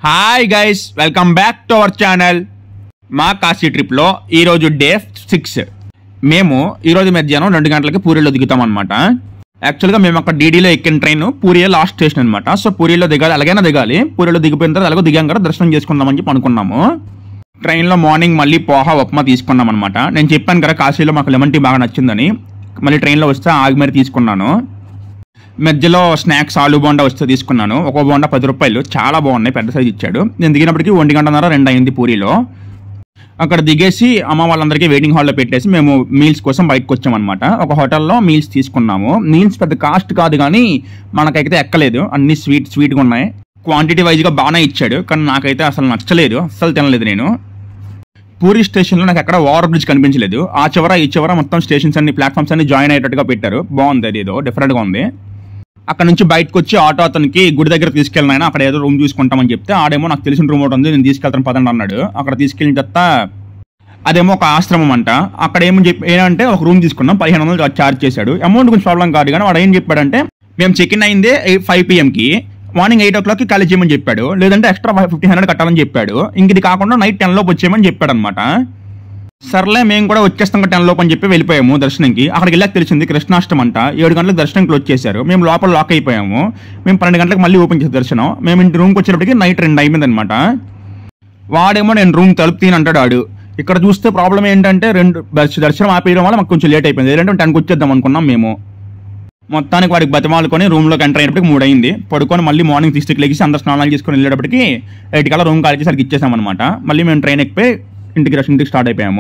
Hi guys, welcome back to our channel. మా కాశీ ట్రిప్లో ఈరోజు డే 6. మేము ఈరోజు మధ్యాహ్నం 2 గంటలకి పూరిలో దిగుతాం అనమాట. యాక్చువల్గా మేము అక్కడ డీడీలో ఎక్కిన ట్రైన్ పూరియే లాస్ట్ స్టేషన్ అనమాట. సో పూరిలో దిగాలి, అలాగైనా దిగాలి. పూరిలో దిగిపోయిన తర్వాత అలాగో దిగాం కదా దర్శనం చేసుకుందామని చెప్పి అనుకున్నాము. ట్రైన్లో మార్నింగ్ మళ్ళీ పోహా ఉప్మా తీసుకున్నాం అనమాట. నేను చెప్పాను కదా కాశీలో మాకు లెమన్ టీ బాగా నచ్చిందని. మళ్ళీ ట్రైన్లో వస్తే ఆగి మరి తీసుకున్నాను. మధ్యలో స్నాక్స్ ఆలు బోండా వస్తే తీసుకున్నాను. ఒక బోండా 10 రూపాయలు, చాలా బాగున్నాయి, పెద్ద సైజు ఇచ్చాడు. నేను దిగినప్పటికీ 1 గంటన్నర 2 అయింది పూరిలో. అక్కడ దిగేసి అమ్మ వాళ్ళందరికీ వెయిటింగ్ హాల్లో పెట్టేసి మేము మీల్స్ కోసం బయటకు వచ్చామన్నమాట. ఒక హోటల్లో మీల్స్ తీసుకున్నాము. మీల్స్ పెద్ద కాస్ట్ కాదు కానీ మనకైతే ఎక్కలేదు, అన్ని స్వీట్గా ఉన్నాయి. క్వాంటిటీ వైజ్గా బాగానే ఇచ్చాడు కానీ నాకైతే అసలు నచ్చలేదు, అస్సలు తినలేదు నేను. పూరి స్టేషన్లో నాకు ఎక్కడ ఓవర్ బ్రిడ్జ్ కనిపించలేదు. ఆ చివర ఈ చివర మొత్తం స్టేషన్స్ అన్ని ప్లాట్ఫామ్స్ అన్ని జాయిన్ అయ్యేటట్టుగా పెట్టారు. బాగుంది, అది ఏదో డిఫరెంట్గా ఉంది. అక్కడ నుంచి బయటకు వచ్చి ఆటో అతనికి గుడి దగ్గర తీసుకెళ్ళిన అక్కడ ఏదో రూమ్ చూసుకుంటామని చెప్తే ఆడేమో నాకు తెలిసిన రూమ్ ఒకటి ఉంది, నేను తీసుకెళ్తాను పదండి అన్నాడు. అక్కడ తీసుకెళ్ళిన తర్వాత అదేమో ఒక ఆశ్రమం అంట. అక్కడ ఏంటంటే ఒక రూమ్ తీసుకున్నాం, 1500 ఛార్జ్ చేశాడు. అమౌంట్ కొంచెం ప్రాబ్లం కాదు కానీ వాడు ఏం చెప్పాడంటే మేము చెక్-ఇన్ అయిందే 5 PM మార్నింగ్ 8 o'clock ఖాళీ చేయమని చెప్పాడు, లేదంటే ఎక్స్ట్రా 1500 కట్టాలని చెప్పాడు. ఇంక ఇది కాకుండా నైట్ 10 లోపు వచ్చేయమని చెప్పాడు అనమాట. సర్లే మేము కూడా వచ్చేస్తాం 10 లోపు అని చెప్పి వెళ్ళిపోయాము దర్శనంకి. అక్కడికి వెళ్ళాక తెలిసింది కృష్ణాష్టమి అంట. 7 గంటలకు దర్శనం క్లోజ్ చేశారు. మేము లోపల లాక్ అయిపోయాము. మేము 12 గంటలకు మళ్ళీ ఓపెన్ చేసే దర్శనం. మేము ఇంటి రూమ్కి వచ్చేటప్పటికి నైట్ 2 అయింది అనమాట. వాడేమో నేను రూమ్ తలుపు తీని అంటాడు. ఆడు ఇక్కడ చూస్తే ప్రాబ్లం ఏంటంటే దర్శనం ఆపేయడం వల్ల మాకు కొంచెం లేట్ అయిపోయింది. లేదంటే 10కి వచ్చేద్దాం అనుకున్నాం మేము. మొత్తానికి వాడికి బతిమాలుకొని రూమ్లోకి ఎంటర్ అయినప్పటికి 3 అయింది. పడుకొని మళ్ళీ మార్నింగ్ 6కి లెగిసి అందరు స్నానాలు చేసుకొని వెళ్ళేటప్పటికి 8 కల్లా రూమ్ ఖాళీ చేసరికి ఇచ్చేసామన్నమాట. మళ్ళీ మేము ట్రైన్ ఎక్కిపోయి ఇంటికి స్టార్ట్ అయిపోయాము.